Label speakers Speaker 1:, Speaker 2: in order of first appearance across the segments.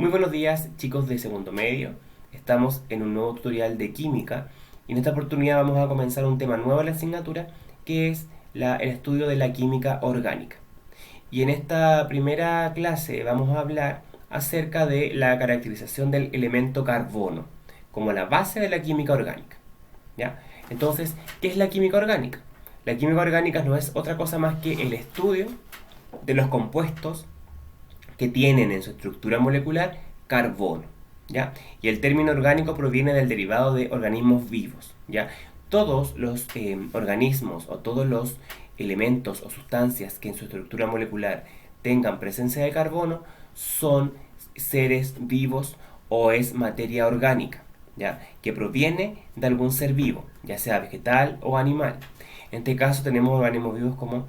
Speaker 1: Muy buenos días, chicos de segundo medio. Estamos en un nuevo tutorial de química y en esta oportunidad vamos a comenzar un tema nuevo en la asignatura que es el estudio de la química orgánica. Y en esta primera clase vamos a hablar acerca de la caracterización del elemento carbono como la base de la química orgánica. ¿Ya? Entonces, ¿qué es la química orgánica? La química orgánica no es otra cosa más que el estudio de los compuestos que tienen en su estructura molecular carbono. ¿Ya? Y el término orgánico proviene del derivado de organismos vivos. ¿Ya? Todos los organismos o todos los elementos o sustancias que en su estructura molecular tengan presencia de carbono son seres vivos o es materia orgánica, ¿ya? Que proviene de algún ser vivo, ya sea vegetal o animal. En este caso tenemos organismos vivos como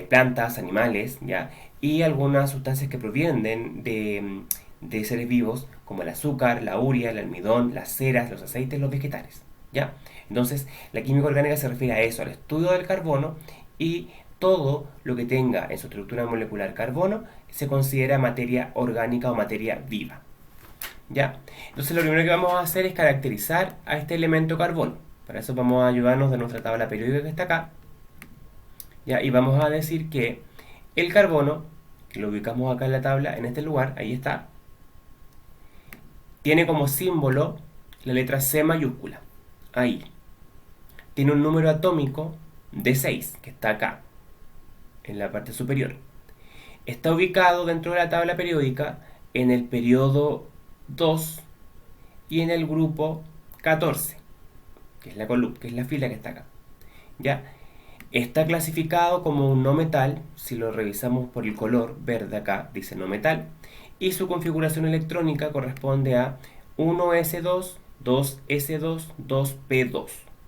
Speaker 1: plantas, animales, ¿ya? Y algunas sustancias que provienen de seres vivos, como el azúcar, la urea, el almidón, las ceras, los aceites, los vegetales, ¿ya? Entonces, la química orgánica se refiere a eso, al estudio del carbono, y todo lo que tenga en su estructura molecular carbono se considera materia orgánica o materia viva, ¿ya? Entonces, lo primero que vamos a hacer es caracterizar a este elemento carbono. Para eso vamos a ayudarnos de nuestra tabla periódica que está acá, ¿ya? Y vamos a decir que el carbono, que lo ubicamos acá en la tabla, en este lugar, ahí está, tiene como símbolo la letra C mayúscula, ahí. Tiene un número atómico de 6, que está acá, en la parte superior. Está ubicado dentro de la tabla periódica en el periodo 2 y en el grupo 14, que es la columna, que es la fila que está acá. ¿Ya? Está clasificado como un no metal, si lo revisamos por el color verde acá, dice no metal, y su configuración electrónica corresponde a 1s2, 2s2, 2p2,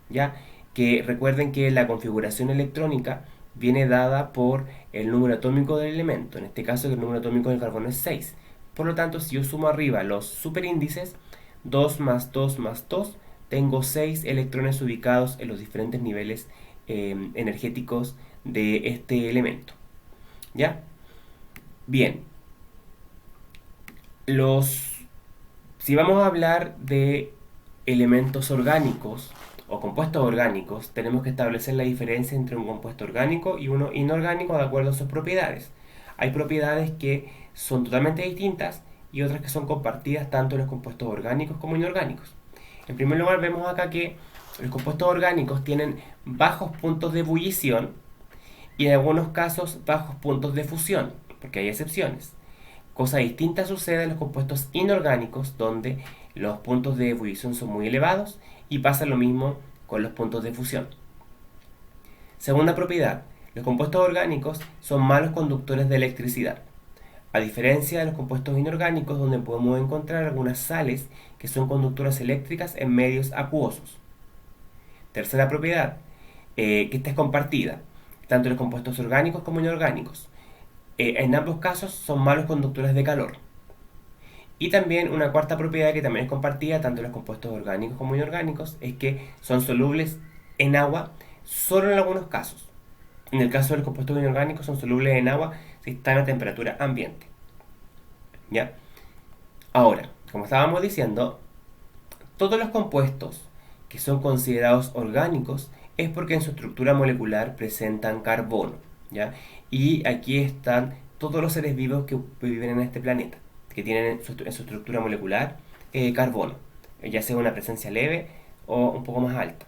Speaker 1: ¿ya? Que recuerden que la configuración electrónica viene dada por el número atómico del elemento, en este caso el número atómico del carbono es 6. Por lo tanto, si yo sumo arriba los superíndices, 2 más 2 más 2, tengo 6 electrones ubicados en los diferentes niveles energéticos de este elemento. ¿Ya? Bien. Si vamos a hablar de elementos orgánicos o compuestos orgánicos, tenemos que establecer la diferencia entre un compuesto orgánico y uno inorgánico de acuerdo a sus propiedades. Hay propiedades que son totalmente distintas y otras que son compartidas tanto en los compuestos orgánicos como inorgánicos. En primer lugar, vemos acá que los compuestos orgánicos tienen bajos puntos de ebullición y en algunos casos bajos puntos de fusión, porque hay excepciones. Cosa distinta sucede en los compuestos inorgánicos, donde los puntos de ebullición son muy elevados y pasa lo mismo con los puntos de fusión. Segunda propiedad, los compuestos orgánicos son malos conductores de electricidad, a diferencia de los compuestos inorgánicos, donde podemos encontrar algunas sales que son conductoras eléctricas en medios acuosos. Tercera propiedad, que esta es compartida, tanto en los compuestos orgánicos como inorgánicos. En ambos casos son malos conductores de calor. Y también una cuarta propiedad que también es compartida tanto en los compuestos orgánicos como inorgánicos es que son solubles en agua solo en algunos casos. En el caso de los compuestos inorgánicos son solubles en agua si están a temperatura ambiente. ¿Ya? Ahora, como estábamos diciendo, todos los compuestos que son considerados orgánicos es porque en su estructura molecular presentan carbono, ¿ya? Y aquí están todos los seres vivos que viven en este planeta, que tienen en su estructura molecular carbono, ya sea una presencia leve o un poco más alta.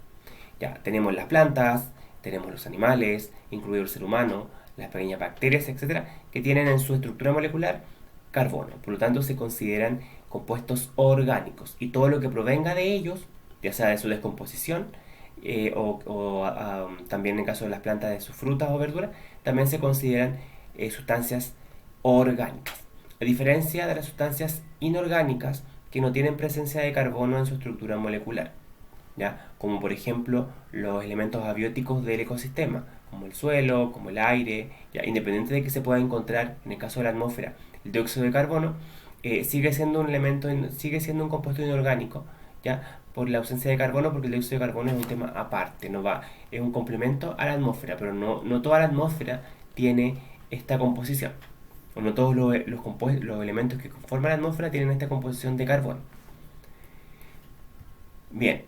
Speaker 1: Ya, tenemos las plantas, tenemos los animales, incluido el ser humano, las pequeñas bacterias, etcétera, que tienen en su estructura molecular carbono. Por lo tanto, se consideran compuestos orgánicos y todo lo que provenga de ellos, ya sea de su descomposición también en el caso de las plantas de sus frutas o verduras, también se consideran sustancias orgánicas. A diferencia de las sustancias inorgánicas que no tienen presencia de carbono en su estructura molecular, ¿ya? Como por ejemplo los elementos abióticos del ecosistema, como el suelo, como el aire, ¿ya? Independiente de que se pueda encontrar en el caso de la atmósfera el dióxido de carbono, sigue siendo un elemento, sigue siendo un compuesto inorgánico, ¿ya? Por la ausencia de carbono, porque el dióxido de carbono es un tema aparte, no va, es un complemento a la atmósfera, pero no toda la atmósfera tiene esta composición. o no todos los elementos que conforman la atmósfera tienen esta composición de carbono. Bien,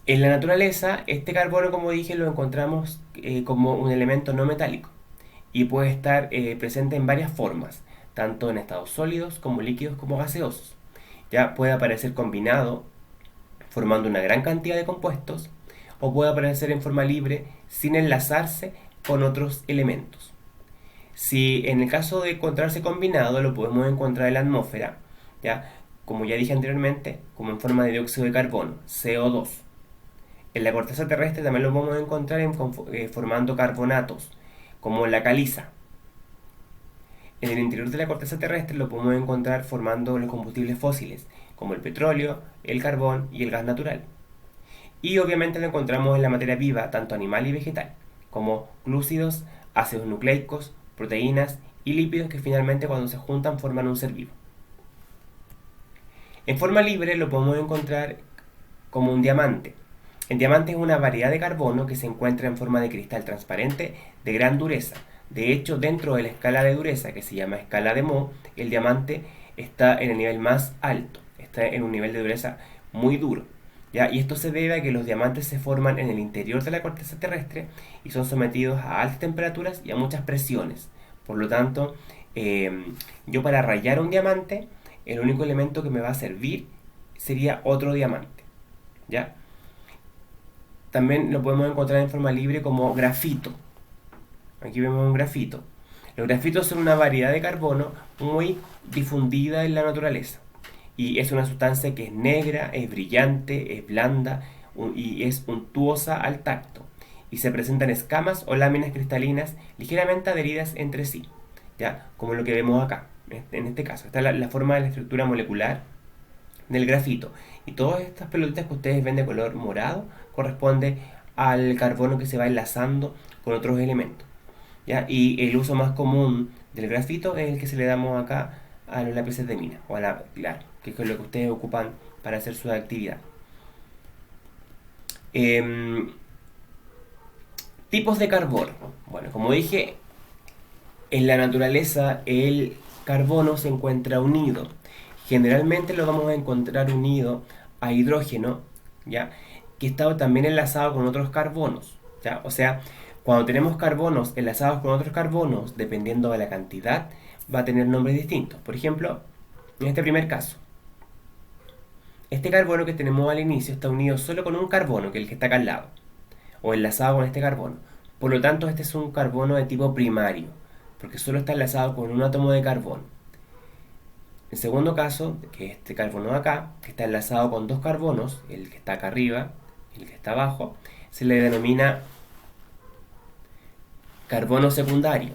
Speaker 1: en la naturaleza este carbono, como dije, lo encontramos como un elemento no metálico y puede estar presente en varias formas, tanto en estados sólidos como líquidos como gaseosos. Ya puede aparecer combinado formando una gran cantidad de compuestos o puede aparecer en forma libre sin enlazarse con otros elementos. Si en el caso de encontrarse combinado lo podemos encontrar en la atmósfera, ¿ya? Como ya dije anteriormente, como en forma de dióxido de carbono, CO2. En la corteza terrestre también lo podemos encontrar formando carbonatos, como la caliza. En el interior de la corteza terrestre lo podemos encontrar formando los combustibles fósiles, como el petróleo, el carbón y el gas natural. Y obviamente lo encontramos en la materia viva, tanto animal y vegetal, como glúcidos, ácidos nucleicos, proteínas y lípidos que finalmente cuando se juntan forman un ser vivo. En forma libre lo podemos encontrar como un diamante. El diamante es una variedad de carbono que se encuentra en forma de cristal transparente de gran dureza. De hecho, dentro de la escala de dureza, que se llama escala de Mohs, el diamante está en el nivel más alto, está en un nivel de dureza muy duro. ¿Ya? Y esto se debe a que los diamantes se forman en el interior de la corteza terrestre y son sometidos a altas temperaturas y a muchas presiones. Por lo tanto, yo para rayar un diamante, el único elemento que me va a servir sería otro diamante. ¿Ya? También lo podemos encontrar en forma libre como grafito. Aquí vemos un grafito. Los grafitos son una variedad de carbono muy difundida en la naturaleza. Y es una sustancia que es negra, es brillante, es blanda y es untuosa al tacto. Y se presentan escamas o láminas cristalinas ligeramente adheridas entre sí. ¿Ya? Como lo que vemos acá, en este caso. Esta es la forma de la estructura molecular del grafito. Y todas estas pelotitas que ustedes ven de color morado corresponde al carbono que se va enlazando con otros elementos. ¿Ya? Y el uso más común del grafito es el que se le damos acá a los lápices de mina, o a la, claro, que es lo que ustedes ocupan para hacer su actividad. Tipos de carbono. Bueno, como dije, en la naturaleza el carbono se encuentra unido. Generalmente lo vamos a encontrar unido a hidrógeno, ¿ya? Que está también enlazado con otros carbonos, ¿ya? O sea, cuando tenemos carbonos enlazados con otros carbonos, dependiendo de la cantidad, va a tener nombres distintos. Por ejemplo, en este primer caso, este carbono que tenemos al inicio está unido solo con un carbono, que es el que está acá al lado, o enlazado con este carbono. Por lo tanto, este es un carbono de tipo primario, porque solo está enlazado con un átomo de carbono. El segundo caso, que es este carbono de acá, que está enlazado con dos carbonos, el que está acá arriba y el que está abajo, se le denomina carbono secundario.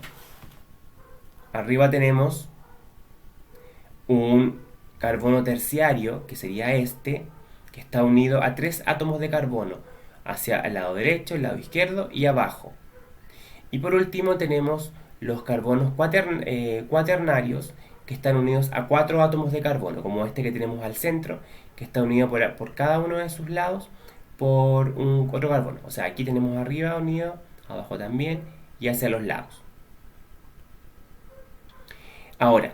Speaker 1: Arriba tenemos un carbono terciario, que sería este, que está unido a tres átomos de carbono, hacia el lado derecho, el lado izquierdo y abajo. Y por último tenemos los carbonos cuaternarios, que están unidos a cuatro átomos de carbono, como este que tenemos al centro, que está unido por cada uno de sus lados por otro carbono. O sea, aquí tenemos arriba unido, abajo también, y hacia los lados. Ahora,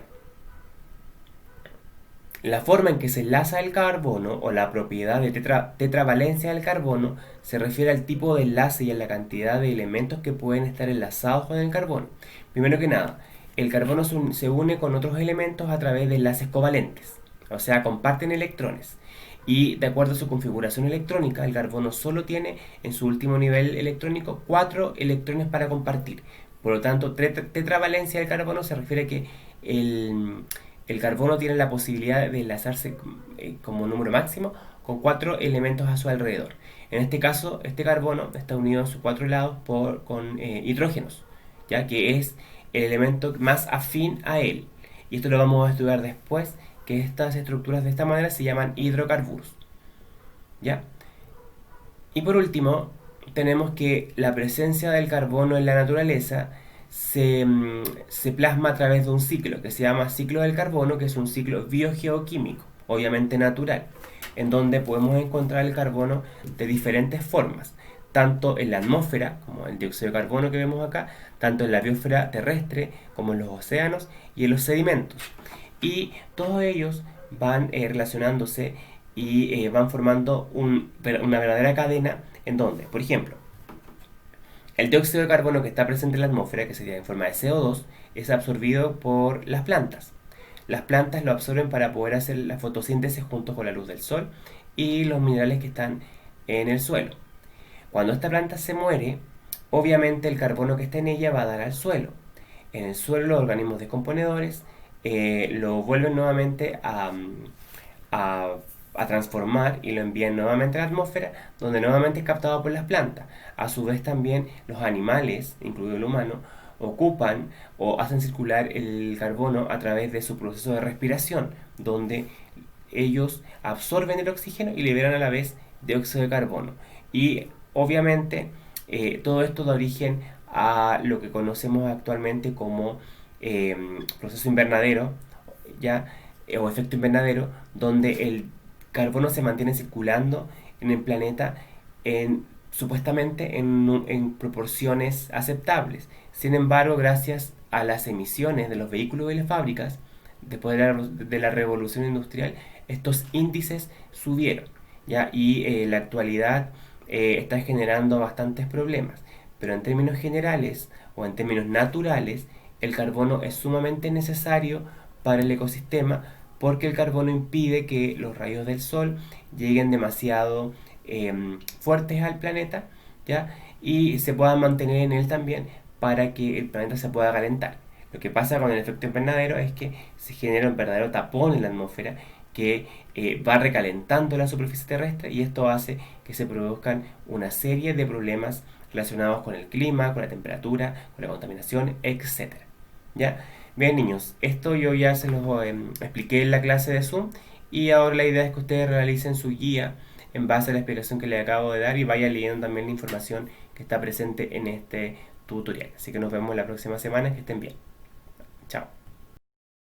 Speaker 1: la forma en que se enlaza el carbono o la propiedad de tetravalencia del carbono se refiere al tipo de enlace y a la cantidad de elementos que pueden estar enlazados con el carbono. Primero que nada, el carbono se une con otros elementos a través de enlaces covalentes, o sea, comparten electrones. Y de acuerdo a su configuración electrónica, el carbono solo tiene en su último nivel electrónico 4 electrones para compartir. Por lo tanto, tetravalencia del carbono se refiere a que el carbono tiene la posibilidad de enlazarse como número máximo con 4 elementos a su alrededor. En este caso, este carbono está unido a sus 4 lados con hidrógenos, ya que es el elemento más afín a él. Y esto lo vamos a estudiar después, que estas estructuras de esta manera se llaman hidrocarburos. ¿Ya? Y por último, tenemos que la presencia del carbono en la naturaleza se plasma a través de un ciclo que se llama ciclo del carbono, que es un ciclo biogeoquímico, obviamente natural, en donde podemos encontrar el carbono de diferentes formas, tanto en la atmósfera, como el dióxido de carbono que vemos acá, tanto en la biosfera terrestre, como en los océanos y en los sedimentos. Y todos ellos van relacionándose y van formando una verdadera cadena en donde, por ejemplo, el dióxido de carbono que está presente en la atmósfera, que sería en forma de CO2, es absorbido por las plantas. Las plantas lo absorben para poder hacer la fotosíntesis junto con la luz del sol y los minerales que están en el suelo. Cuando esta planta se muere, obviamente el carbono que está en ella va a dar al suelo. En el suelo los organismos descomponedores lo vuelven nuevamente a, a transformar y lo envían nuevamente a la atmósfera, donde nuevamente es captado por las plantas. A su vez también los animales, incluido el humano, ocupan o hacen circular el carbono a través de su proceso de respiración, donde ellos absorben el oxígeno y liberan a la vez dióxido de carbono. Y obviamente todo esto da origen a lo que conocemos actualmente como proceso invernadero, ya o efecto invernadero, donde el carbono se mantiene circulando en el planeta supuestamente en proporciones aceptables. Sin embargo, gracias a las emisiones de los vehículos y las fábricas, después de la revolución industrial, estos índices subieron, ¿ya? Y la actualidad está generando bastantes problemas. Pero en términos generales o en términos naturales, el carbono es sumamente necesario para el ecosistema porque el carbono impide que los rayos del sol lleguen demasiado fuertes al planeta, ¿ya? Y se puedan mantener en él también para que el planeta se pueda calentar. Lo que pasa con el efecto invernadero es que se genera un verdadero tapón en la atmósfera que va recalentando la superficie terrestre y esto hace que se produzcan una serie de problemas relacionados con el clima, con la temperatura, con la contaminación, etcétera. ¿Ya? Bien, niños, esto yo ya se los expliqué en la clase de Zoom y ahora la idea es que ustedes realicen su guía en base a la explicación que les acabo de dar y vayan leyendo también la información que está presente en este tutorial. Así que nos vemos la próxima semana, que estén bien. Chao.